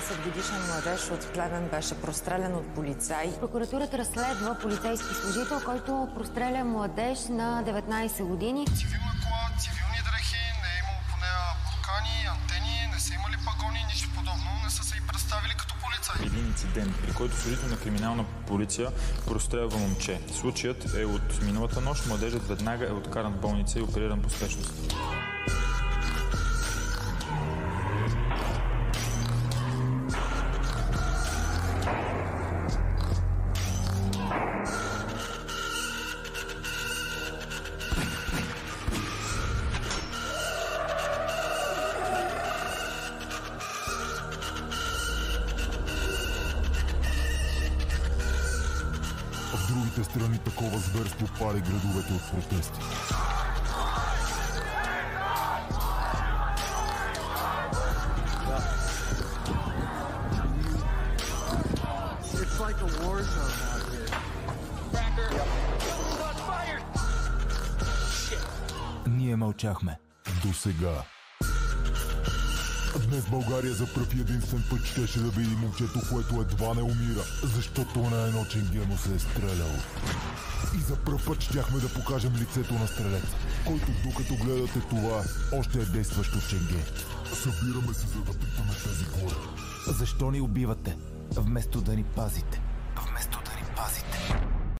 19-годишен младеж от Плевен беше прострелян от полицай. Прокуратурата разследва полицейски служител, който простреля младеж на 19 години. Цивилна кола, цивилни дрехи, не е имало по нея буркани, антени, не са имали пагони, нищо подобно, не са се и представили като полицаи. Един инцидент, при който служител на криминална полиция прострелва момче. Случаят е от миналата нощ. Младежът веднага е откаран в болница и опериран по спешност. В другите страни такова зверство пали градовете от протести. Ние мълчахме. До сега. Днес България за пръв и единствен път щеше да види момчето, което едва не умира, защото на едно ченге му се е стрелял. И за пръв път щяхме да покажем лицето на стрелеца, който докато гледате това, още е действащо ченге. Събираме се, за да питаме тези хора. Защо ни убивате, вместо да ни пазите? Вместо да ни пазите.